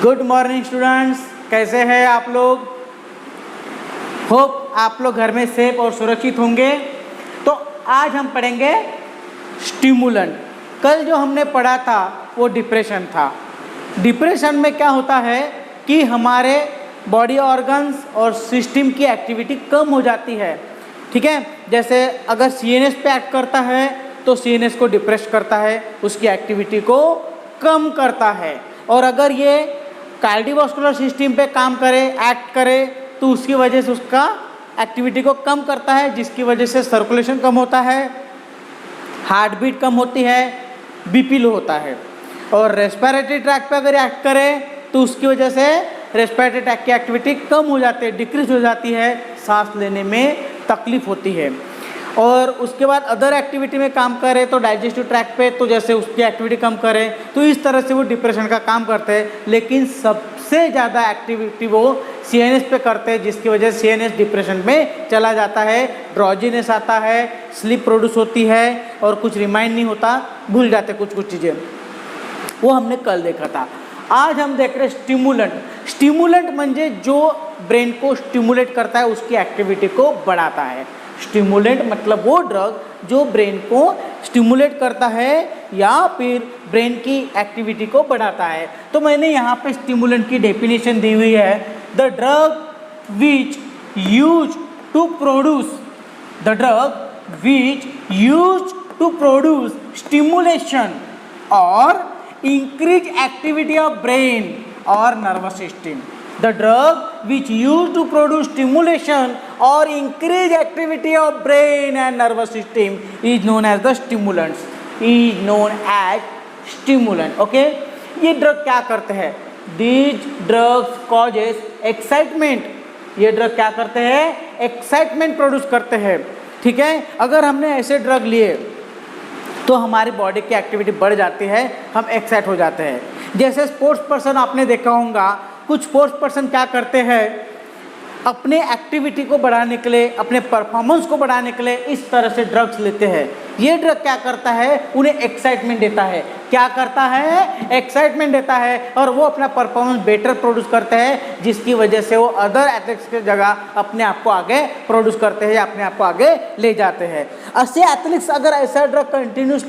Good morning students, कैसे हैं आप लोग। होप आप लोग घर में सेफ और सुरक्षित होंगे। तो आज हम पढ़ेंगे स्टिमुलेंट। कल जो हमने पढ़ा था वो डिप्रेशन था। डिप्रेशन में क्या होता है कि हमारे बॉडी ऑर्गन्स और सिस्टम की एक्टिविटी कम हो जाती है। ठीक है, जैसे अगर सीएनएस पे एक्ट करता है तो सीएनएस को डिप्रेस करता है, उसकी एक्टिविटी को कम करता है। और अगर ये कार्डियोवास्कुलर सिस्टम पे काम करे, एक्ट करे, तो उसकी वजह से उसका एक्टिविटी को कम करता है, जिसकी वजह से सर्कुलेशन कम होता है, हार्ट बीट कम होती है, बीपी लो होता है। और रेस्पिरेटरी ट्रैक पे अगर एक्ट करे तो उसकी वजह से रेस्पिरेटरी ट्रैक की एक्टिविटी कम हो जाती है, डिक्रीज हो जाती है, सांस लेने में तकलीफ होती है। और उसके बाद अदर एक्टिविटी में काम करे तो डाइजेस्टिव ट्रैक पे, तो जैसे उसकी एक्टिविटी कम करे, तो इस तरह से वो डिप्रेशन का काम करते हैं। लेकिन सबसे ज़्यादा एक्टिविटी वो सीएनएस पे करते हैं, जिसकी वजह से सीएनएस डिप्रेशन में चला जाता है, ड्रॉजीनेस आता है, स्लीप प्रोड्यूस होती है और कुछ रिमाइंड नहीं होता, भूल जाते कुछ चीज़ें। वो हमने कल देखा था। आज हम देख रहे हैं स्टिमुलेंट। स्टिमुलेंट म्हणजे जो ब्रेन को स्टिमुलेट करता है, उसकी एक्टिविटी को बढ़ाता है। स्टिमुलेंट मतलब वो ड्रग जो ब्रेन को स्टिमुलेट करता है या फिर ब्रेन की एक्टिविटी को बढ़ाता है। तो मैंने यहाँ पे स्टिमुलेंट की डेफिनेशन दी हुई है। The drug which use to produce stimulation और increase activity of brain or nervous system. The drug which used to produce stimulation or increase activity of brain and nervous system is known as the stimulants. Okay? ये drug क्या करते हैं? These drugs causes excitement. ये drug क्या करते हैं? Excitement produce करते हैं। ठीक है, अगर हमने ऐसे ड्रग लिए तो हमारी बॉडी की एक्टिविटी बढ़ जाती है, हम एक्साइट हो जाते हैं। जैसे स्पोर्ट्स पर्सन आपने देखा होगा, कुछ स्पोर्ट्स पर्सन क्या करते हैं, अपने एक्टिविटी को बढ़ाने के लिए, अपने परफॉर्मेंस को बढ़ाने के लिए इस तरह से ड्रग्स लेते हैं। ये ड्रग क्या करता है, उन्हें एक्साइटमेंट देता है। क्या करता है? एक्साइटमेंट देता है और वो अपना परफॉर्मेंस बेटर प्रोड्यूस करते हैं, जिसकी वजह से वो अदर एथलीट्स की जगह अपने आप को आगे प्रोड्यूस करते हैं या अपने आप को आगे ले जाते हैं। ऐसे एथलीट्स अगर ऐसा ड्रग कंटिन्यूस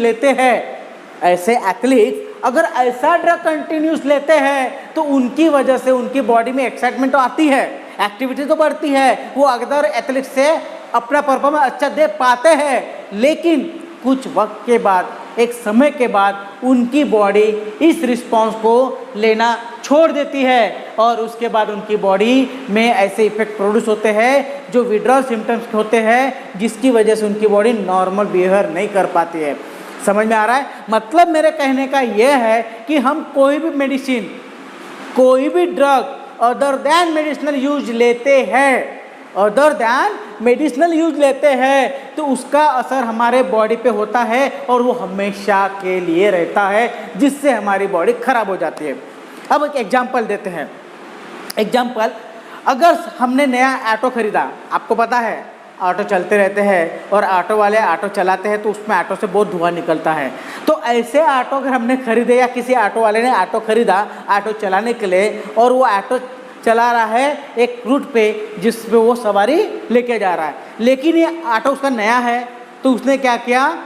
लेते हैं, तो उनकी वजह से उनकी बॉडी में एक्साइटमेंट तो आती है, एक्टिविटी तो बढ़ती है, वो अदर एथलीट्स से अपना परफॉर्मेंस अच्छा दे पाते हैं। लेकिन कुछ वक्त के बाद, एक समय के बाद उनकी बॉडी इस रिस्पॉन्स को लेना छोड़ देती है और उसके बाद उनकी बॉडी में ऐसे इफेक्ट प्रोड्यूस होते हैं जो विड्रॉल सिम्टम्स होते हैं, जिसकी वजह से उनकी बॉडी नॉर्मल बिहेवियर नहीं कर पाती है। समझ में आ रहा है? मतलब मेरे कहने का यह है कि हम कोई भी मेडिसिन, कोई भी drug other than medicinal use लेते हैं, तो उसका असर हमारे बॉडी पे होता है और वो हमेशा के लिए रहता है, जिससे हमारी बॉडी खराब हो जाती है। अब एक एग्जांपल देते हैं। एग्जांपल, अगर हमने नया ऑटो खरीदा, आपको पता है ऑटो चलते रहते हैं और ऑटो वाले ऑटो चलाते हैं तो उसमें ऑटो से बहुत धुआं निकलता है। तो ऐसे ऑटो अगर हमने खरीदे या किसी ऑटो वाले ने ऑटो खरीदा ऑटो चलाने के लिए, और वो ऑटो चला रहा है एक रूट पे जिस पे वो सवारी लेके जा रहा है, लेकिन ये ऑटो उसका नया है, तो उसने क्या किया,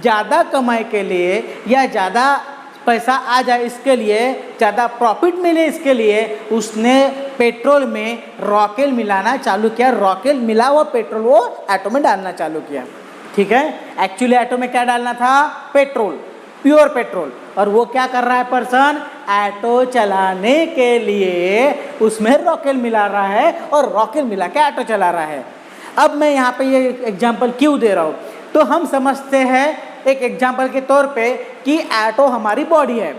ज़्यादा कमाई के लिए या ज़्यादा पैसा आ जाए इसके लिए, ज़्यादा प्रॉफिट मिले इसके लिए, उसने पेट्रोल में रॉकेल मिलाना चालू किया। रॉकेल मिला हुआ पेट्रोल वो ऑटो में डालना चालू किया। ठीक है, एक्चुअली ऑटो में क्या डालना था? Petrol, pure petrol. और वो क्या कर रहा है पर्सन, ऑटो चलाने के लिए उसमें रॉकेल मिला रहा है और रॉकेल मिला के ऑटो चला रहा है। अब मैं यहाँ पे ये एग्जांपल क्यों दे रहा हूँ, तो हम समझते हैं एक एग्जांपल के तौर पे कि ऑटो हमारी बॉडी है,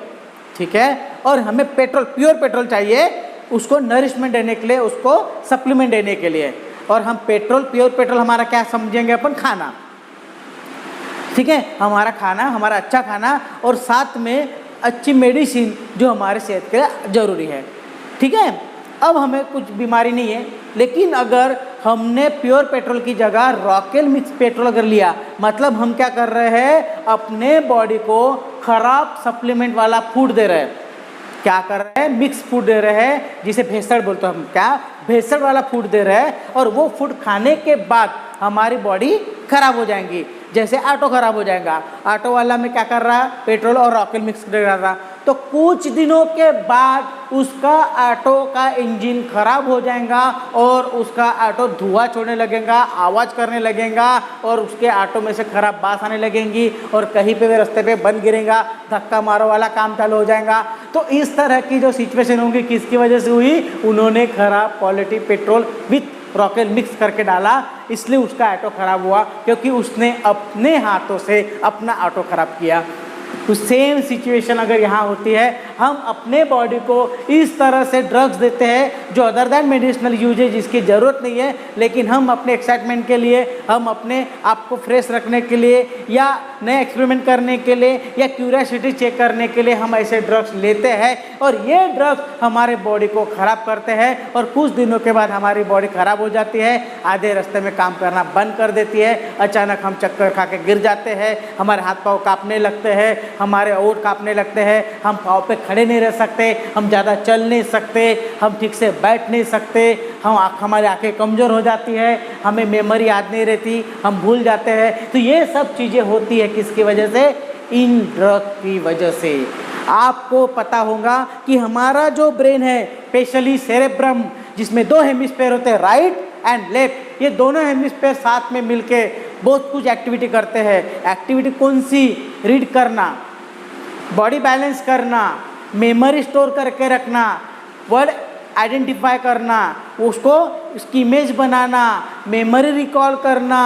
ठीक है, और हमें पेट्रोल, प्योर पेट्रोल चाहिए उसको नरिशमेंट देने के लिए, उसको सप्लीमेंट देने के लिए। और हम पेट्रोल, प्योर पेट्रोल हमारा क्या समझेंगे अपन? खाना। ठीक है, हमारा खाना, हमारा अच्छा खाना और साथ में अच्छी मेडिसिन जो हमारे सेहत के लिए ज़रूरी है। ठीक है, अब हमें कुछ बीमारी नहीं है, लेकिन अगर हमने प्योर पेट्रोल की जगह रॉकेल मिक्स पेट्रोल अगर लिया, मतलब हम क्या कर रहे हैं, अपने बॉडी को खराब सप्लीमेंट वाला फूड दे रहे हैं। क्या कर रहे हैं, मिक्स फूड दे रहे हैं, जिसे भेसड़ बोलते हैं हम, क्या भेसड़ वाला फूड दे रहे हैं, और वो फूड खाने के बाद हमारी बॉडी खराब हो जाएंगी। जैसे ऑटो खराब हो जाएगा, ऑटो वाला में क्या कर रहा है, पेट्रोल और रॉकेल मिक्स कर रहा, तो कुछ दिनों के बाद उसका ऑटो का इंजन खराब हो जाएगा और उसका ऑटो धुआं छोड़ने लगेगा, आवाज़ करने लगेगा, और उसके ऑटो में से खराब बास आने लगेंगी, और कहीं पे भी रास्ते पे बंद गिरेगा, धक्का मारो वाला काम चालू हो जाएगा। तो इस तरह की जो सिचुएशन होंगी किसकी वजह से हुई, उन्होंने खराब क्वालिटी पेट्रोल विथ रॉकेल मिक्स करके डाला, इसलिए उसका ऑटो खराब हुआ, क्योंकि उसने अपने हाथों से अपना ऑटो खराब किया। तो सेम सिचुएशन अगर यहाँ होती है, हम अपने बॉडी को इस तरह से ड्रग्स देते हैं जो अदर दैन मेडिसिनल यूज है, जिसकी ज़रूरत नहीं है, लेकिन हम अपने एक्साइटमेंट के लिए, हम अपने आप को फ्रेश रखने के लिए, या नए एक्सपेरिमेंट करने के लिए, या क्यूरियोसिटी चेक करने के लिए हम ऐसे ड्रग्स लेते हैं, और ये ड्रग्स हमारे बॉडी को ख़राब करते हैं, और कुछ दिनों के बाद हमारी बॉडी ख़राब हो जाती है, आधे रास्ते में काम करना बंद कर देती है, अचानक हम चक्कर खा के गिर जाते हैं, हमारे हाथ पाँव काँपने लगते हैं, हमारे ओठ काँपने लगते हैं, हम पाँव पे खड़े नहीं रह सकते, हम ज़्यादा चल नहीं सकते, हम ठीक से बैठ नहीं सकते, हमारी आंखें कमज़ोर हो जाती है, हमें मेमोरी याद नहीं रहती, हम भूल जाते हैं। तो ये सब चीज़ें होती है किसकी वजह से, इन ड्रग की वजह से। आपको पता होगा कि हमारा जो ब्रेन है, स्पेशली सेरेब्रम, जिसमें 2 हेमिस्फेयर होते हैं, राइट एंड लेफ्ट, ये दोनों हेमिस्फेयर साथ में मिलके बहुत कुछ एक्टिविटी करते हैं। एक्टिविटी कौन सी, रीड करना, बॉडी बैलेंस करना, मेमोरी स्टोर करके रखना, वर्ड आइडेंटिफाई करना, उसको उसकी इमेज बनाना, मेमोरी रिकॉल करना,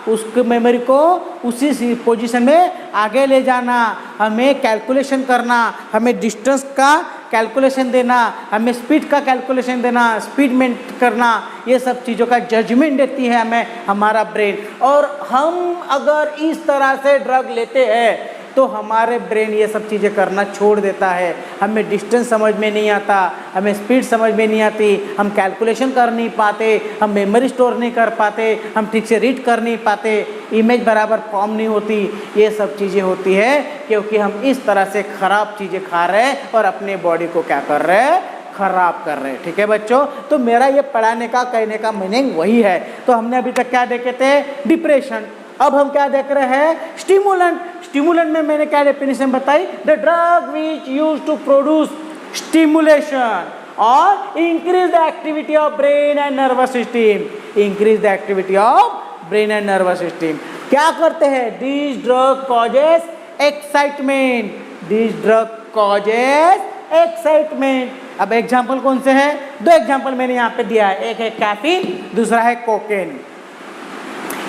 उसके मेमोरी को उसी पोजीशन में आगे ले जाना, हमें कैलकुलेशन करना, हमें डिस्टेंस का कैलकुलेशन देना, हमें स्पीड का कैलकुलेशन देना, स्पीड मेंटेन करना, ये सब चीज़ों का जजमेंट देती है हमें हमारा ब्रेन। और हम अगर इस तरह से ड्रग लेते हैं तो हमारे ब्रेन ये सब चीज़ें करना छोड़ देता है, हमें डिस्टेंस समझ में नहीं आता, हमें स्पीड समझ में नहीं आती, हम कैलकुलेशन कर नहीं पाते, हम मेमोरी स्टोर नहीं कर पाते, हम ठीक से रीड कर नहीं पाते, इमेज बराबर फॉर्म नहीं होती। ये सब चीज़ें होती है क्योंकि हम इस तरह से ख़राब चीज़ें खा रहे हैं और अपने बॉडी को क्या कर रहे हैं, खराब कर रहे हैं। ठीक है बच्चों, तो मेरा ये पढ़ाने का, कहने का मीनिंग वही है। तो हमने अभी तक क्या देखे थे, डिप्रेशन। अब हम क्या देख रहे हैं, स्टिमुलेंट। स्टिमुलेंट में मैंने क्या डेफिनेशन बताई, the drug which use to produce stimulation और increase the activity of brain and nervous system. Increase the activity of brain and nervous system. क्या करते हैं, this drug causes excitement, this drug causes excitement. अब example कौन से हैं, 2 example मैंने यहाँ पे दिया है, एक है कैफीन, दूसरा है कोकेन।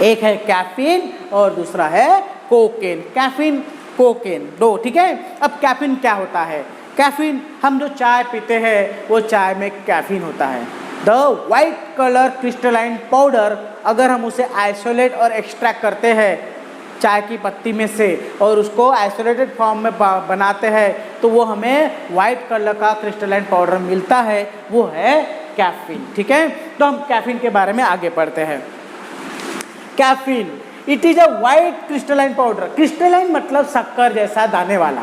एक है कैफीन और दूसरा है कोकेन। कैफीन, कोकेन, 2, ठीक है। अब कैफीन क्या होता है, कैफीन हम जो चाय पीते हैं वो चाय में कैफीन होता है। The white colour crystalline powder, अगर हम उसे आइसोलेट और एक्सट्रैक्ट करते हैं चाय की पत्ती में से और उसको आइसोलेटेड फॉर्म में बनाते हैं तो वो हमें वाइट कलर का क्रिस्टलाइन पाउडर मिलता है, वो है कैफीन। ठीक है, तो हम कैफीन के बारे में आगे पढ़ते हैं। Caffeine, it is a white crystalline powder. Crystalline मतलब शक्कर जैसा दाने वाला,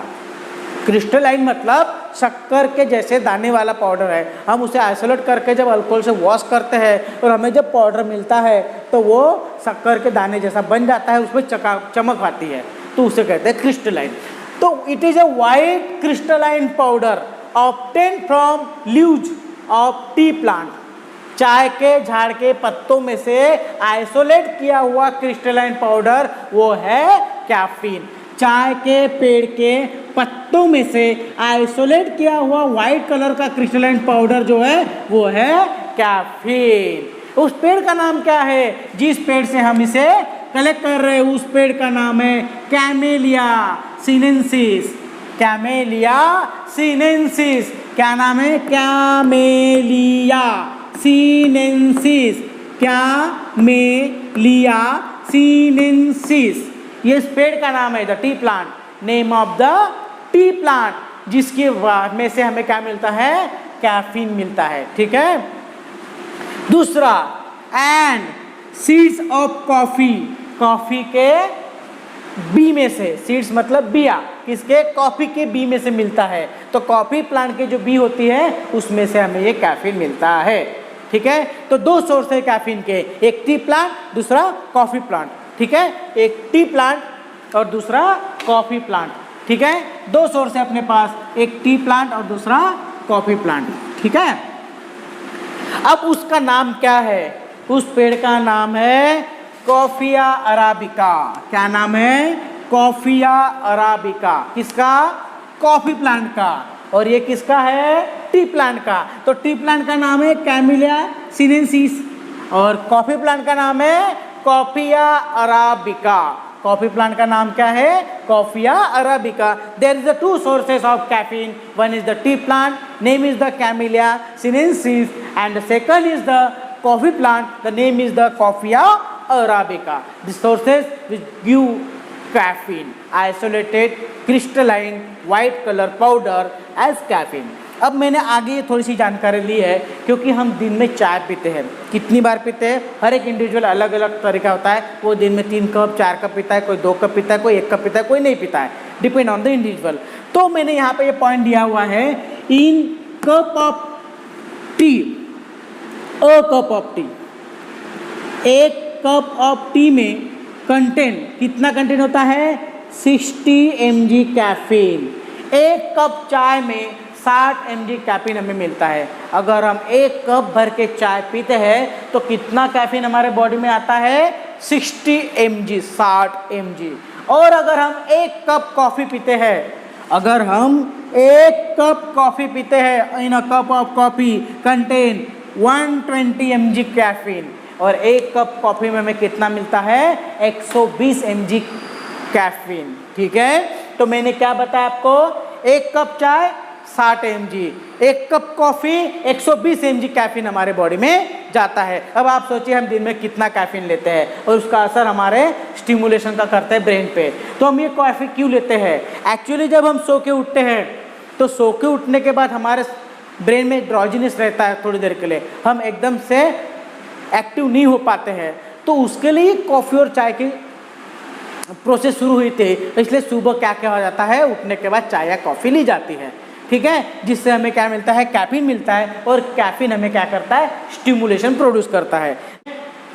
क्रिस्टलाइन मतलब शक्कर के जैसे दाने वाला पाउडर है। हम उसे आइसोलेट करके जब अल्कोहल से वॉश करते हैं और हमें जब पाउडर मिलता है तो वो शक्कर के दाने जैसा बन जाता है, उसमें चमक आती है, तो उसे कहते हैं क्रिस्टलाइन। तो it is a white crystalline powder obtain from leaves of T plant. चाय के झाड़ के पत्तों में से आइसोलेट किया हुआ क्रिस्टलाइन पाउडर वो है कैफीन। चाय के पेड़ के पत्तों में से आइसोलेट किया हुआ वाइट कलर का क्रिस्टलाइन पाउडर जो है वो है कैफीन। उस पेड़ का नाम क्या है, जिस पेड़ से हम इसे कलेक्ट कर रहे हैं उस पेड़ का नाम है कैमेलिया सीनेंसिस। कैमेलिया सीनेंसिस, क्या नाम है, कैमेलिया सीनेंसिस, कैमेलिया सीनेंसिस, ये इस पेड़ का नाम है, the tea plant, name of the tea plant, जिसके में से हमें क्या मिलता है, कैफीन मिलता है। ठीक है, दूसरा, and seeds of coffee, coffee के बी में से, सीड्स मतलब बिया, किसके, कॉफी के बी में से मिलता है। तो कॉफी प्लांट की जो बी होती है उसमें से हमें ये कैफीन मिलता है। ठीक है, तो दो सोर्स है कैफीन के, एक टी प्लांट, दूसरा कॉफी प्लांट। ठीक है, एक टी प्लांट और दूसरा कॉफी प्लांट। ठीक है, दो सोर्स है अपने पास, एक टी प्लांट और दूसरा कॉफी प्लांट। ठीक है, अब उसका नाम क्या है, उस पेड़ का नाम है कॉफिया अराबिका। क्या नाम है, कॉफिया अराबिका। किसका, कॉफी प्लांट का। और ये किसका है, टी प्लांट का। तो टी प्लांट का नाम है कैमिलिया सिनेंसिस और कॉफी प्लांट का नाम है कॉफिया अराबिका। कॉफी प्लांट का नाम क्या है, Coffea arabica. There is the two sources of caffeine, one is the tea plant, name is the Camellia sinensis, and the second is the coffee plant, the name is the Coffea arabica. The sources which give caffeine, isolated crystalline white color powder as caffeine. अब मैंने आगे ये थोड़ी सी जानकारी ली है क्योंकि हम दिन में चाय पीते हैं, कितनी बार पीते हैं, हर एक इंडिविजुअल अलग अलग तरीका होता है। वो दिन में 3 कप 4 कप पीता है, कोई 2 कप पीता है, कोई 1 कप पीता है, कोई नहीं पीता है, डिपेंड ऑन द इंडिविजुअल। तो मैंने यहाँ पे ये पॉइंट दिया हुआ है, in cup of T, a cup of T, एक कप ऑफ टी में कंटेंट कितना कंटेंट होता है, 60 mg कैफीन। एक कप चाय में 60 mg कैफीन हमें मिलता है। अगर हम एक कप भर के चाय पीते हैं तो कितना कैफीन हमारे बॉडी में आता है, 60 mg, 60 mg। और अगर हम एक कप कॉफ़ी पीते हैं, अगर हम एक कप कॉफ़ी पीते हैं, in a cup of coffee contain 120 mg caffeine, और एक कप कॉफ़ी में हमें कितना मिलता है, 120 mg कैफीन। ठीक है, तो मैंने क्या बताया आपको, एक कप चाय 60 mg, एक कप कॉफ़ी 120 mg कैफीन हमारे बॉडी में जाता है। अब आप सोचिए हम दिन में कितना कैफीन लेते हैं और उसका असर हमारे स्टिमुलेशन का करता है ब्रेन पे। तो हम ये कॉफ़ी क्यों लेते हैं, एक्चुअली जब हम सो के उठते हैं तो सो के उठने के बाद हमारे ब्रेन में ड्रॉजीनेस रहता है थोड़ी देर के लिए, हम एकदम से एक्टिव नहीं हो पाते हैं। तो उसके लिए कॉफ़ी और चाय की प्रोसेस शुरू हुई थी। इसलिए सुबह क्या क्या हो जाता है, उठने के बाद चाय या कॉफ़ी ली जाती है। ठीक है, जिससे हमें क्या मिलता है, कैफीन मिलता है, और कैफीन हमें क्या करता है, स्टिमुलेशन प्रोड्यूस करता है।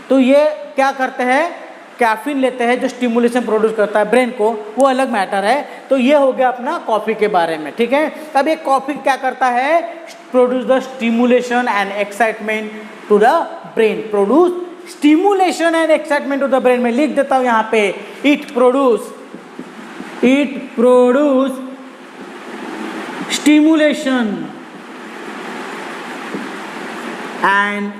तो ये क्या करते हैं, कैफीन लेते हैं जो स्टिमुलेशन प्रोड्यूस करता है ब्रेन को, वो अलग मैटर है। तो ये हो गया अपना कॉफ़ी के बारे में। ठीक है, अब ये कॉफ़ी क्या करता है, produce the stimulation and excitement to the brain, produce stimulation and excitement to the brain. में लिख देता हूँ यहाँ पे, it produce stimulation and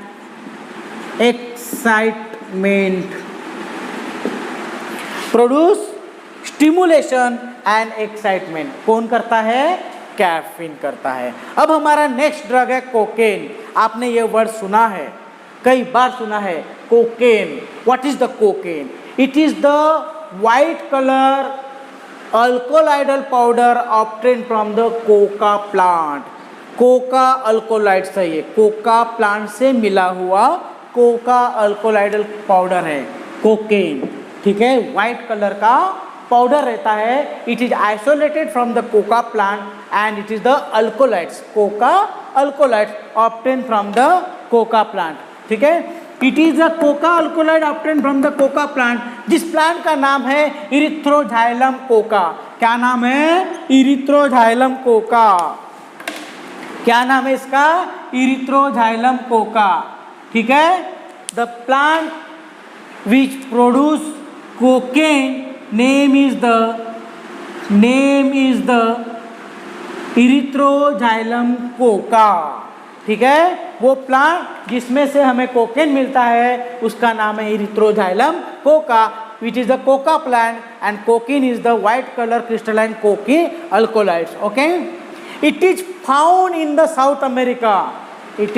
excitement, produce stimulation and excitement. कौन करता है, कैफीन करता है। अब हमारा नेक्स्ट ड्रग है कोकेन। आपने ये वर्ड सुना है, कई बार सुना है, cocaine. What is the cocaine, it is the white colour alkaloidal powder obtain from the coca plant. Coca alkaloid से, ये कोका प्लांट से मिला हुआ कोका अल्कोलाइडल पाउडर है कोकेन। ठीक है, व्हाइट कलर का पाउडर रहता है। It is isolated from the coca plant and it is the alkaloids, coca alkaloids obtain from the coca plant. ठीक है, it is a coca alkaloid obtain from the coca plant, जिस plant का नाम है Erythroxylum Coca. क्या नाम है, Erythroxylum Coca. क्या नाम है इसका, इरिथ्रोजाइलम कोका। ठीक है, the plant which produce cocaine name is the erythroxylum coca। ठीक है, वो प्लांट जिसमें से हमें कोकेन मिलता है उसका नाम है Erythroxylum Coca, which is the coca plant, and cocaine is the white color crystalline cocaine alkaloids. Okay, it is found in the South America. It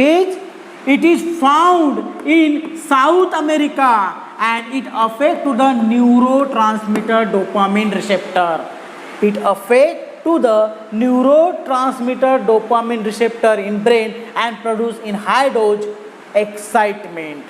is found in South America and it affect to the neurotransmitter dopamine receptor. It affect to the neurotransmitter dopamine receptor in brain and produce in high dose excitement.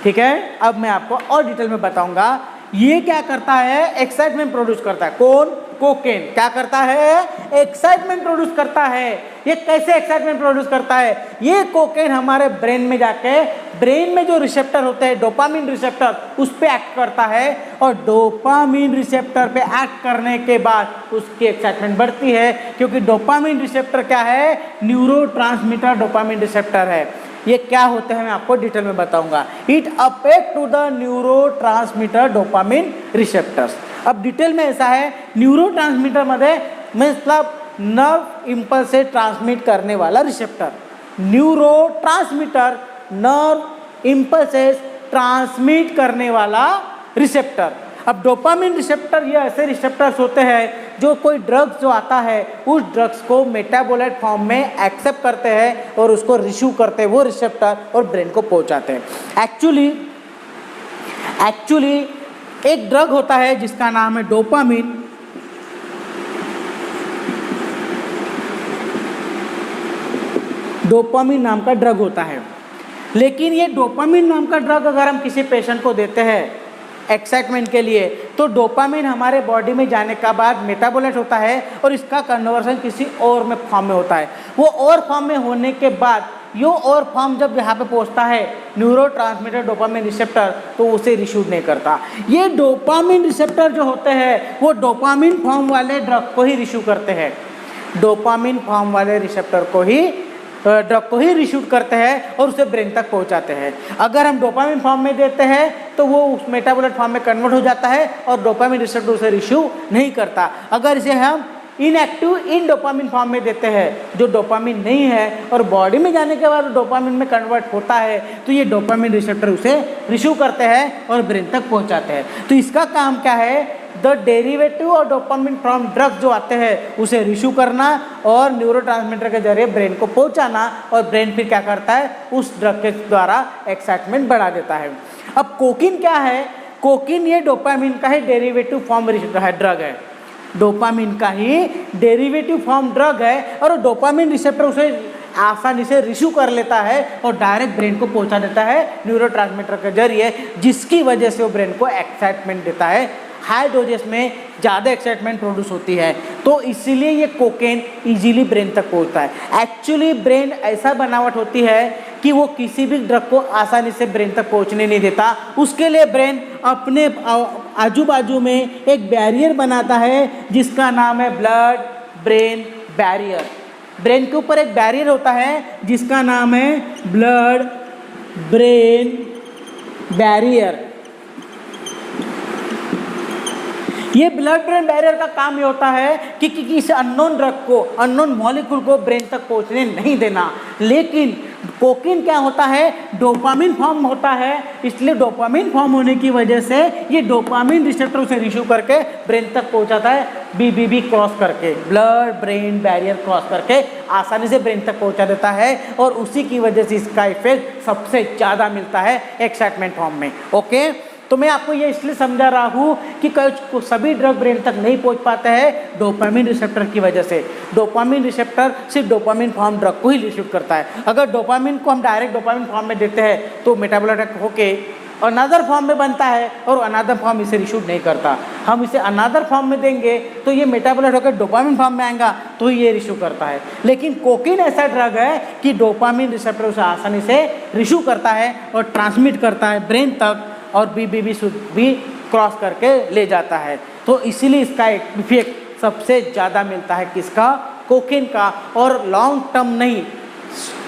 ठीक है, अब मैं आपको और detail में बताऊंगा ये क्या करता है, एक्साइटमेंट प्रोड्यूस करता है। कौन? कोकेन क्या करता है, एक्साइटमेंट प्रोड्यूस करता है। ये कैसे एक्साइटमेंट प्रोड्यूस करता है, ये कोकेन हमारे ब्रेन में जाके ब्रेन में जो रिसेप्टर होते हैं डोपामिन रिसेप्टर उस पे एक्ट करता है, और डोपामिन रिसेप्टर पे एक्ट करने के बाद उसकी एक्साइटमेंट बढ़ती है, क्योंकि डोपामिन रिसेप्टर क्या है, न्यूरोट्रांसमीटर डोपामिन रिसेप्टर है। ये क्या होते हैं मैं आपको डिटेल में बताऊंगा। It affect to the neurotransmitter dopamine receptors. अब डिटेल में ऐसा है, न्यूरोट्रांसमीटर मध्ये मतलब नर्व इम्पल्स से ट्रांसमिट करने वाला receptor, neurotransmitter nerve impulses transmit करने वाला रिसेप्टर। अब डोपामिन रिसेप्टर ये ऐसे रिसेप्टर्स होते हैं जो कोई ड्रग्स जो आता है उस ड्रग्स को मेटाबोलाइट फॉर्म में एक्सेप्ट करते हैं और उसको रिसीव करते हैं वो रिसेप्टर और ब्रेन को पहुंचाते हैं। एक्चुअली एक ड्रग होता है जिसका नाम है डोपामिन। डोपामिन नाम का ड्रग होता है, लेकिन ये डोपामिन नाम का ड्रग अगर हम किसी पेशेंट को देते हैं एक्साइटमेंट के लिए, तो डोपामिन हमारे बॉडी में जाने का बाद मेटाबोलाइट होता है और इसका कन्वर्सन किसी और में फॉर्म में होता है। वो और फॉर्म में होने के बाद यो और फॉर्म जब यहाँ पे पहुँचता है न्यूरोट्रांसमीटर डोपामिन रिसेप्टर, तो उसे रिसीव नहीं करता। ये डोपामिन रिसेप्टर जो होते हैं वो डोपामिन फॉर्म वाले ड्रग को ही रिसीव करते हैं, डोपामिन फॉर्म वाले रिसेप्टर को ही ड्रग को ही रिसीव करते हैं और उसे ब्रेन तक पहुंचाते हैं। अगर हम डोपामिन फॉर्म में देते हैं तो वो उस मेटाबोलाइट फॉर्म में कन्वर्ट हो जाता है और डोपामिन रिसेप्टर उसे रिसीव नहीं करता। अगर इसे हम इनएक्टिव इन डोपामिन फॉर्म में देते हैं जो डोपामिन नहीं है और बॉडी में जाने के बाद डोपामिन में कन्वर्ट होता है, तो ये डोपामिन रिसेप्टर उसे रिसीव करते हैं और ब्रेन तक पहुंचाते हैं। तो इसका काम क्या है, द डेरिवेटिव और डोपामिन फ्रॉम ड्रग जो आते हैं उसे रिसीव करना और न्यूरोट्रांसमीटर के जरिए ब्रेन को पहुंचाना, और ब्रेन फिर क्या करता है, उस ड्रग के द्वारा एक्साइटमेंट बढ़ा देता है। अब कोकीन क्या है, कोकीन ये डोपामिन का ही डेरिवेटिव फॉर्म ड्रग है, डोपामिन का ही डेरिवेटिव फॉर्म ड्रग है, और डोपामिन रिसेप्टर उसे आसानी से रिसीव कर लेता है और डायरेक्ट ब्रेन को पहुंचा देता है न्यूरोट्रांसमीटर के जरिए, जिसकी वजह से वो ब्रेन को एक्साइटमेंट देता है। हाई डोजेस में ज़्यादा एक्साइटमेंट प्रोड्यूस होती है, तो इसीलिए ये कोकेन इजीली ब्रेन तक पहुंचता है। एक्चुअली ब्रेन ऐसा बनावट होती है कि वो किसी भी ड्रग को आसानी से ब्रेन तक पहुंचने नहीं देता। उसके लिए ब्रेन अपने आजू बाजू में एक बैरियर बनाता है जिसका नाम है ब्लड ब्रेन बैरियर। ब्रेन के ऊपर एक बैरियर होता है जिसका नाम है ब्लड ब्रेन बैरियर। ये ब्लड ब्रेन बैरियर का काम ये होता है कि किसी अननोन ड्रग को, अननोन मॉलिक्यूल को ब्रेन तक पहुंचने नहीं देना। लेकिन कोकीन क्या होता है, डोपामिन फॉर्म होता है, इसलिए डोपामिन फॉर्म होने की वजह से ये डोपामिन रिसेप्टर उसे रिसीव करके ब्रेन तक पहुंचाता है, BBB क्रॉस करके, ब्लड ब्रेन बैरियर क्रॉस करके आसानी से ब्रेन तक पहुंचा देता है, और उसी की वजह से इसका इफेक्ट सबसे ज़्यादा मिलता है एक्साइटमेंट फॉर्म में। ओके, तो मैं आपको ये इसलिए समझा रहा हूँ कि सभी ड्रग ब्रेन तक नहीं पहुँच पाते हैं डोपामिन रिसेप्टर की वजह से। डोपामिन रिसेप्टर सिर्फ डोपामिन फॉर्म ड्रग को ही रिसीव करता है। अगर डोपामिन को हम डायरेक्ट डोपामिन फॉर्म में देते हैं तो मेटाबोलाइट होके अनदर फॉर्म में बनता है और अनदर फॉर्म इसे रिसीव नहीं करता। हम इसे अनदर फॉर्म में देंगे तो ये मेटाबोलाइट होकर डोपामिन फॉर्म में आएगा तो ये रिसीव करता है। लेकिन कोकीन ऐसा ड्रग है कि डोपामिन रिसेप्टर उसे आसानी से रिसीव करता है और ट्रांसमिट करता है ब्रेन तक, और BBB भी क्रॉस करके ले जाता है। तो इसीलिए इसका इफेक्ट सबसे ज़्यादा मिलता है किसका, कोकीन का। और लॉन्ग टर्म नहीं,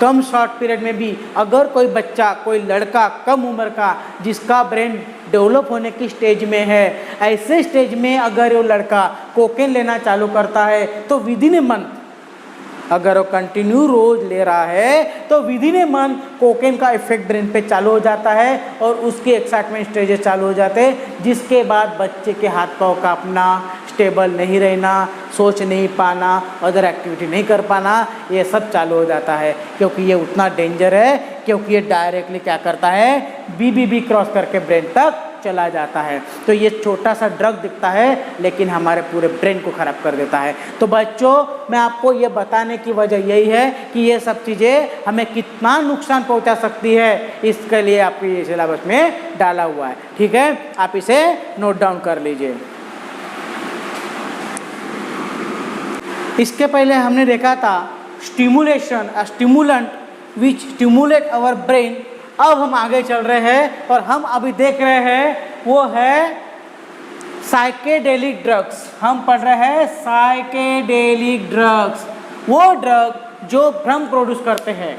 कम शॉर्ट पीरियड में भी अगर कोई बच्चा, कोई लड़का कम उम्र का जिसका ब्रेन डेवलप होने की स्टेज में है, ऐसे स्टेज में अगर वो लड़का कोकीन लेना चालू करता है तो विदिन ए मंथ, अगर वो कंटिन्यू रोज ले रहा है तो विदिन ए मंथ कोकेन का इफेक्ट ब्रेन पे चालू हो जाता है और उसके एक्साइटमेंट स्टेजेस चालू हो जाते हैं, जिसके बाद बच्चे के हाथ पाँव कांपना, स्टेबल नहीं रहना, सोच नहीं पाना, अदर एक्टिविटी नहीं कर पाना, ये सब चालू हो जाता है। क्योंकि ये उतना डेंजर है, क्योंकि ये डायरेक्टली क्या करता है, BBB क्रॉस करके ब्रेन तक चला जाता है। तो ये छोटा सा ड्रग दिखता है लेकिन हमारे पूरे ब्रेन को ख़राब कर देता है। तो बच्चों, मैं आपको ये बताने की वजह यही है कि ये सब चीज़ें हमें कितना नुकसान पहुंचा सकती है, इसके लिए आपके ये सिलेबस में डाला हुआ है। ठीक है, आप इसे नोट डाउन कर लीजिए। इसके पहले हमने देखा था stimulation, stimulant which stimulate our brain. अब हम आगे चल रहे हैं और हम अभी देख रहे हैं वो है साइकेडेलिक ड्रग्स। हम पढ़ रहे हैं साइकेडेलिक ड्रग्स, वो ड्रग जो भ्रम प्रोड्यूस करते हैं,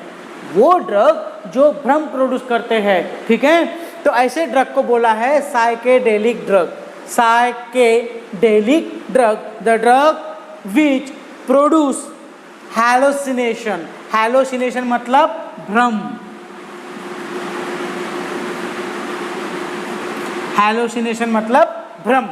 वो ड्रग जो भ्रम प्रोड्यूस करते हैं। ठीक है, तो ऐसे ड्रग को बोला है psychedelic drug. Psychedelic drug, the drug which produce hallucination. Hallucination मतलब भ्रम, हैलोसिनेशन मतलब भ्रम।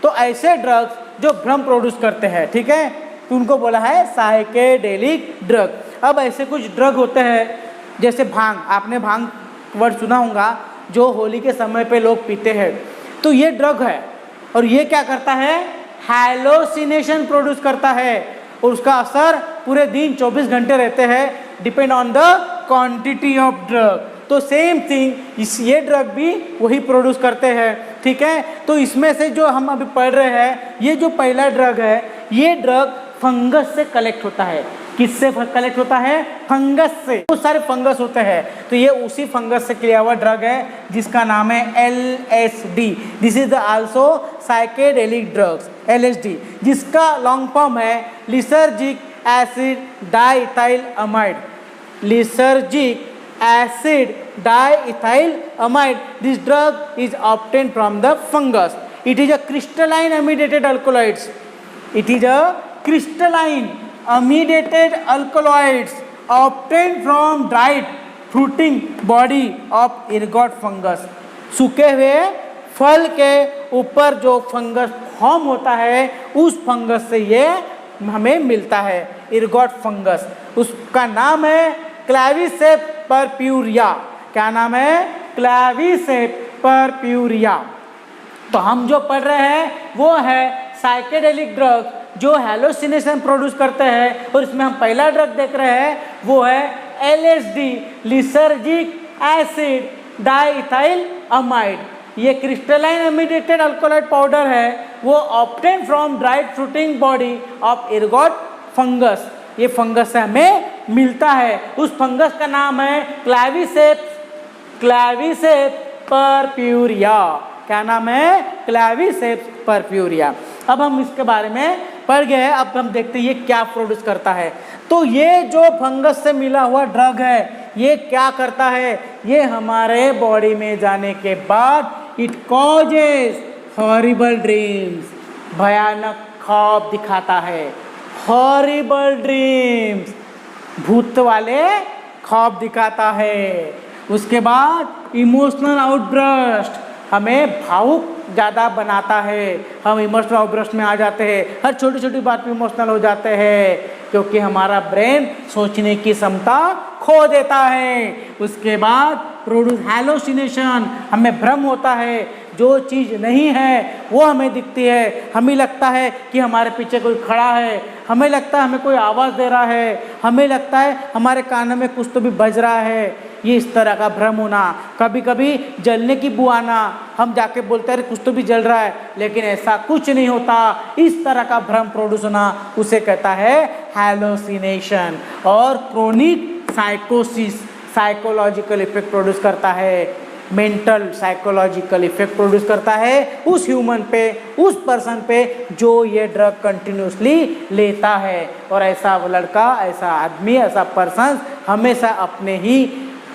तो ऐसे ड्रग्स जो भ्रम प्रोड्यूस करते हैं, ठीक है, तो उनको बोला है साइकेडेलिक ड्रग। अब ऐसे कुछ ड्रग होते हैं जैसे भांग, आपने भांग वर्ड सुना होगा, जो होली के समय पे लोग पीते हैं। तो ये ड्रग है और ये क्या करता है, हैलोसिनेशन प्रोड्यूस करता है और उसका असर पूरे दिन 24 घंटे रहते हैं, depend on the quantity of drug. तो सेम थिंग ये ड्रग भी वही प्रोड्यूस करते हैं। ठीक है, तो इसमें से जो हम अभी पढ़ रहे हैं, ये जो पहला ड्रग है, ये ड्रग फंगस से कलेक्ट होता है। किससे कलेक्ट होता है, फंगस से। बहुत सारे फंगस होते हैं, तो ये उसी फंगस से किया हुआ ड्रग है जिसका नाम है LSD। This is also psychedelic drugs, LSD, जिसका लॉन्ग फॉर्म है lysergic acid diethyl amide. Lysergic acid diethyl amide. This drug is obtained from the fungus. It is a crystalline amidated alkaloids. It is a crystalline amidated alkaloids obtained from dried fruiting body of ergot fungus. सूखे हुए फल के ऊपर जो fungus form होता है, उस fungus से ये हमें मिलता है, ergot फंगस। उसका नाम है क्लेविसेप परप्यूरिया। क्या नाम है, क्लेविसेप परप्यूरिया। तो हम जो पढ़ रहे हैं वो है साइकेडेलिक ड्रग जो हैलोसिनेशन प्रोड्यूस करते हैं, और इसमें हम पहला ड्रग देख रहे हैं वो है LSD, lysergic acid diethyl amide. ये क्रिस्टलाइन एमिडेटेड अल्कोलाइड पाउडर है, वो obtain from dried fruiting body of ergot fungus. ये फंगस से हमें मिलता है, उस फंगस का नाम है क्लेविसेप परप्यूरिया। क्या नाम है, क्लेविसेप परप्यूरिया। अब हम इसके बारे में पढ़ गए हैं, अब हम देखते हैं ये क्या प्रोड्यूस करता है। तो ये जो फंगस से मिला हुआ ड्रग है, ये क्या करता है, ये हमारे बॉडी में जाने के बाद इट कॉजेस हॉरिबल ड्रीम्स, भयानक ख्वाब दिखाता है। हॉरिबल ड्रीम्स, भूत वाले ख्वाब दिखाता है। उसके बाद इमोशनल आउटब्रस्ट, हमें भावुक ज़्यादा बनाता है, हम इमोशनल आउटब्रस्ट में आ जाते हैं, हर छोटी छोटी बात पे इमोशनल हो जाते हैं, क्योंकि हमारा ब्रेन सोचने की क्षमता खो देता है। उसके बाद प्रोड्यूस हैलोसिनेशन, हमें भ्रम होता है, जो चीज़ नहीं है वो हमें दिखती है, हमें लगता है कि हमारे पीछे कोई खड़ा है, हमें लगता है हमें कोई आवाज़ दे रहा है, हमें लगता है हमारे कानों में कुछ तो भी बज रहा है। ये इस तरह का भ्रम होना, कभी कभी जलने की बू आना, हम जाके बोलते हैं कुछ तो भी जल रहा है, लेकिन ऐसा कुछ नहीं होता। इस तरह का भ्रम प्रोड्यूस होना उसे कहता है हैलोसिनेशन। और क्रोनिक साइकोसिस, साइकोलॉजिकल इफेक्ट प्रोड्यूस करता है, मेंटल साइकोलॉजिकल इफेक्ट प्रोड्यूस करता है उस ह्यूमन पे, उस पर्सन पे जो ये ड्रग कंटिन्यूसली लेता है। और ऐसा लड़का, ऐसा आदमी, ऐसा पर्सन हमेशा अपने ही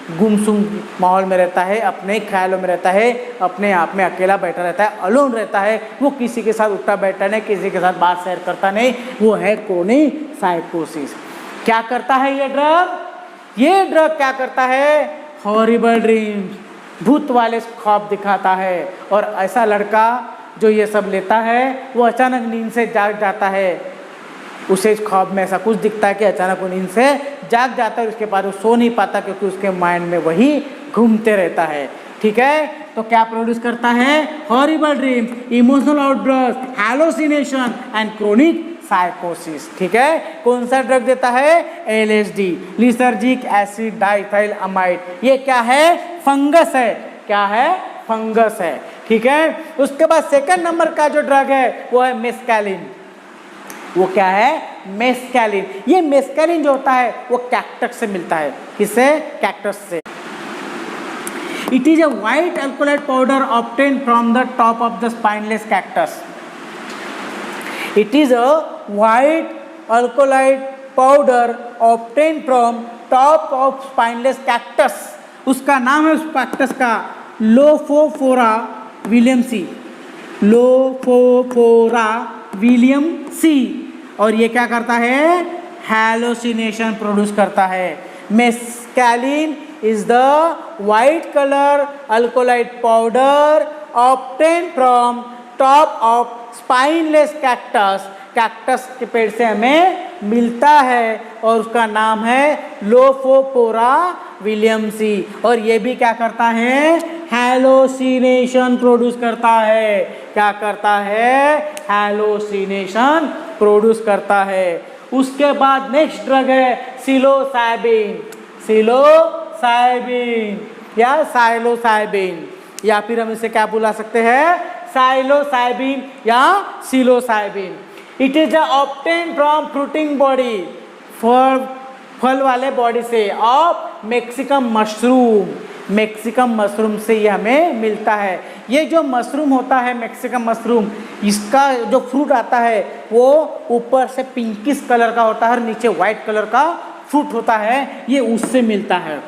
गुमसुम माहौल में रहता है, अपने ख्यालों में रहता है, अपने आप में अकेला बैठा रहता है, अलोन रहता है, वो किसी के साथ उठता बैठता नहीं, किसी के साथ बात शेयर करता नहीं, वो है क्रोनिक साइकोसिस। क्या करता है ये ड्रग, ये ड्रग क्या करता है, हॉरिबल ड्रीम्स, भूत वाले ख्वाब दिखाता है। और ऐसा लड़का जो ये सब लेता है वो अचानक नींद से जाग जाता है, उसे इस ख्वाब में ऐसा कुछ दिखता है कि अचानक वो नींद से जाग जाता है, उसके बाद वो सो नहीं पाता क्योंकि उसके माइंड में वही घूमते रहता है। ठीक है, तो क्या प्रोड्यूस करता है? Horrible dreams, emotional outburst, hallucination and chronic साइकोसिस। ठीक है, कौन सा ड्रग देता है? LSD, lysergic acid diethylamide. ये क्या है? फंगस है। क्या है? फंगस है। ठीक है, उसके बाद सेकंड नंबर का जो ड्रग है वो है मेस्कैलिन। वो क्या है? मेस्कैलिन। ये मेस्कैलिन जो होता है वो कैक्टस से मिलता है। किससे? कैक्टस से। It is a white alkaloid powder obtained from the top of the spineless cactus. It is a white alkaloid powder obtained from top of spineless cactus. उसका नाम है उस कैक्टस का लोफोफोरा विलियमसी। लोफोफोरा विलियमसी। और ये क्या करता है? हैलोसिनेशन प्रोड्यूस करता है। Mescaline is the white colour alkaloid powder obtained from top of spineless cactus. Cactus के पेड़ से हमें मिलता है और उसका नाम है लोफोफोरा विलियमसी। और ये भी क्या करता है? हैलोसिनेशन प्रोड्यूस करता है। क्या करता है? हैलोसिनेशन प्रोड्यूस करता है। उसके बाद नेक्स्ट ड्रग है सिलोसाइबिन। सिलोसाइबिन या साइलोसाइबिन, या फिर हम इसे क्या बुला सकते हैं? साइलोसाइबिन या psilocybin. It is obtain from fruiting body, फल वाले बॉडी से, ऑफ मैक्सिकम मशरूम। मैक्सिकम मशरूम से ये हमें मिलता है। ये जो मशरूम होता है मैक्सिकम मशरूम, इसका जो फ्रूट आता है वो ऊपर से पिंकिश कलर का होता है और नीचे वाइट कलर का फ्रूट होता है। ये उससे मिलता है।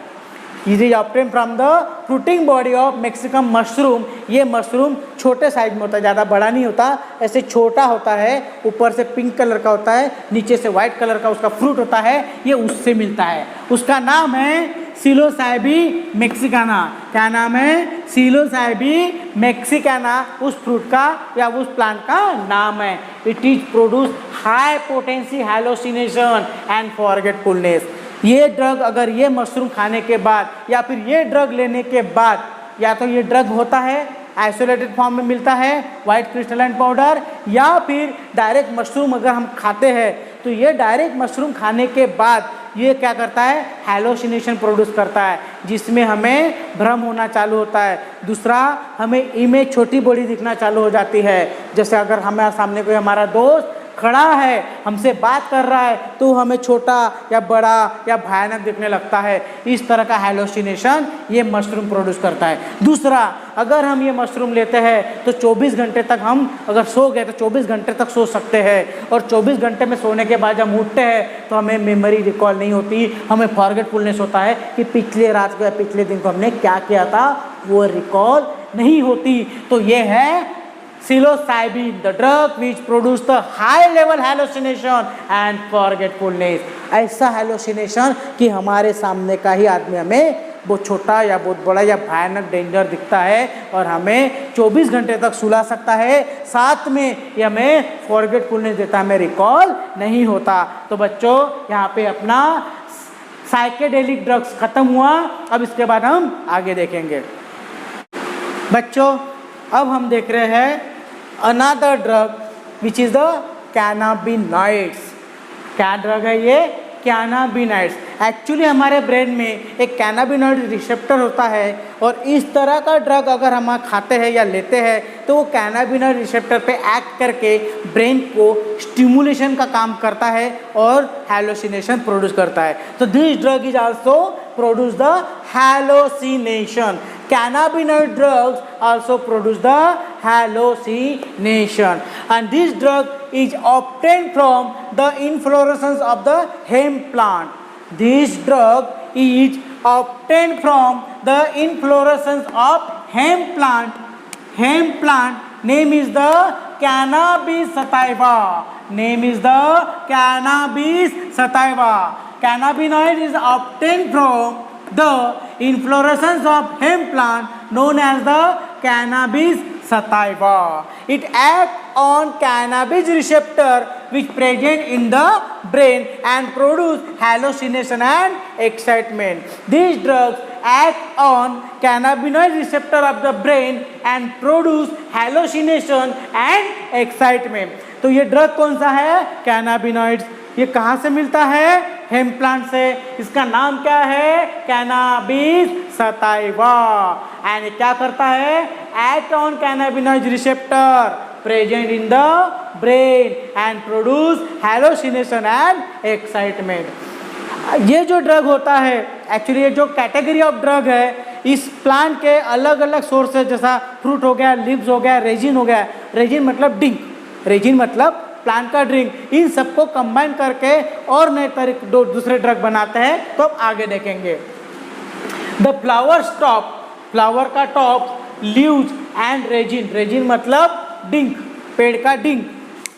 It is obtain from the fruiting body of Mexican mushroom. ये मशरूम छोटे साइज में होता है, ज़्यादा बड़ा नहीं होता, ऐसे छोटा होता है, ऊपर से पिंक कलर का होता है, नीचे से वाइट कलर का उसका फ्रूट होता है। ये उससे मिलता है। उसका नाम है सिलोसाइबी मैक्सिकाना। क्या नाम है? सिलोसाइबी मैक्सिकाना उस फ्रूट का या उस प्लांट का नाम है। It is produce high potency hallucination and forgetfulness. ये ड्रग, अगर ये मशरूम खाने के बाद या फिर ये ड्रग लेने के बाद, या तो ये ड्रग होता है आइसोलेटेड फॉर्म में मिलता है वाइट क्रिस्टलाइन पाउडर, या फिर डायरेक्ट मशरूम अगर हम खाते हैं तो ये डायरेक्ट मशरूम खाने के बाद ये क्या करता है? हैलोसिनेशन प्रोड्यूस करता है, जिसमें हमें भ्रम होना चालू होता है। दूसरा, हमें इमेज छोटी बड़ी दिखना चालू हो जाती है। जैसे अगर हमारे सामने कोई हमारा दोस्त खड़ा है, हमसे बात कर रहा है, तो हमें छोटा या बड़ा या भयानक दिखने लगता है। इस तरह का हैलोसिनेशन ये मशरूम प्रोड्यूस करता है। दूसरा, अगर हम ये मशरूम लेते हैं तो 24 घंटे तक हम अगर सो गए तो 24 घंटे तक सो सकते हैं, और 24 घंटे में सोने के बाद जब उठते हैं तो हमें मेमोरी रिकॉल नहीं होती, हमें फॉरगेटफुलनेस होता है कि पिछले रात को या पिछले दिन को हमने क्या किया था, वो रिकॉल नहीं होती। तो ये है psilocybin, the drug which produce the high level hallucination and forgetfulness। ऐसा hallucination कि हमारे सामने का ही आदमी हमें बहुत छोटा या बहुत बड़ा या भयानक डेंजर दिखता है और हमें 24 घंटे तक सुला सकता है। साथ में ये हमें फॉरगेटफुलनेस देता है, हमें रिकॉल नहीं होता। तो बच्चों, यहाँ पे अपना साइकेडेलिक ड्रग्स खत्म हुआ। अब इसके बाद हम आगे देखेंगे। बच्चों, अब हम देख रहे हैं another drug which is the cannabinoids. क्या ड्रग है ये? कैनाबिनॉइड्स। एक्चुअली हमारे ब्रेन में एक कैनाबिनॉइड रिसेप्टर होता है, और इस तरह का ड्रग अगर हम खाते हैं या लेते हैं तो वो कैनाबिनॉइड रिसेप्टर पे एक्ट करके ब्रेन को स्टिमुलेशन का काम करता है और हैलोसिनेशन प्रोड्यूस करता है। तो this drug is also produce the hallucination. Cannabinoid drugs also produce the hallucination, and this drug is obtained from the inflorescence of the hemp plant. This drug is obtained from the inflorescence of hemp plant. Hemp plant name is the cannabis sativa. Name is the cannabis sativa. Cannabinoid is obtained from the inflorescence of hemp plant known as the cannabis sativa. It acts on cannabis receptor which present in the brain and produce hallucination and excitement. These drugs act on cannabinoid receptor of the brain and produce hallucination and excitement. तो ये drug कौन सा है? Cannabinoids. ये कहाँ से मिलता है? हेम्प प्लांट से। इसका नाम क्या है? Cannabis sativa. एंड ये क्या करता है? Act on cannabinoid receptor present in the brain and produce hallucination and excitement. ये जो ड्रग होता है, एक्चुअली ये जो कैटेगरी ऑफ ड्रग है, इस प्लांट के अलग अलग सोर्सेज, जैसा फ्रूट हो गया, लीव्स हो गया, रेजिन हो गया। रेजिन मतलब डिंक, रेजिन मतलब प्लांट का ड्रिंक, इन सबको कंबाइन करके और नए तरीके दूसरे ड्रग बनाते हैं, तो अब आगे देखेंगे। द फ्लावर स्टॉप, फ्लावर का top, leaves and resin, resin मतलब डिंक, पेड़ का डिंक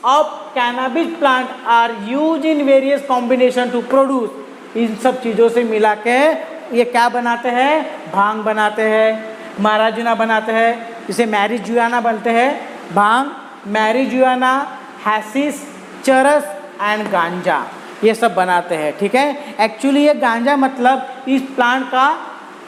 of cannabis plant are use in various combination to produce. इन सब चीज़ों से मिला के ये क्या बनाते हैं? भांग बनाते हैं, माराजुना बनाते हैं, इसे मैरिजुआना बनते हैं। भांग, मैरिजुआना, हैशिश, चरस एंड गांजा, ये सब बनाते हैं। ठीक है, एक्चुअली ये गांजा मतलब इस प्लांट का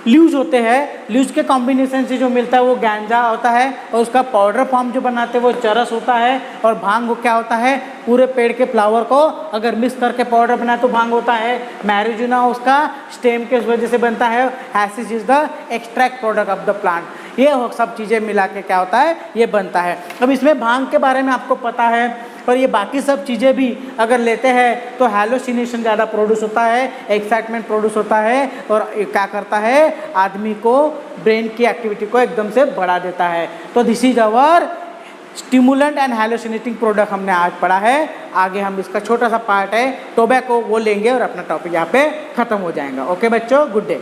लीव्स होते हैं, लीव्स के कॉम्बिनेशन से जो मिलता है वो गांजा होता है, और उसका पाउडर फॉर्म जो बनाते हैं वो चरस होता है। और भांग वो क्या होता है? पूरे पेड़ के फ्लावर को अगर मिक्स करके पाउडर बनाए तो भांग होता है। मैरिजुना उसका स्टेम के वजह से बनता है। Hashish is the extract product of the plant. ये सब चीज़ें मिला के क्या होता है? ये बनता है। अब इसमें भांग के बारे में आपको पता है, पर ये बाकी सब चीज़ें भी अगर लेते हैं तो हैलोसिनेशन ज़्यादा प्रोड्यूस होता है, एक्साइटमेंट प्रोड्यूस होता है, और क्या करता है? आदमी को ब्रेन की एक्टिविटी को एकदम से बढ़ा देता है। तो this is our stimulant and hallucinating product हमने आज पढ़ा है। आगे हम इसका छोटा सा पार्ट है टोबैको, वो लेंगे और अपना टॉपिक यहाँ पे ख़त्म हो जाएगा। ओके बच्चों, गुड डे।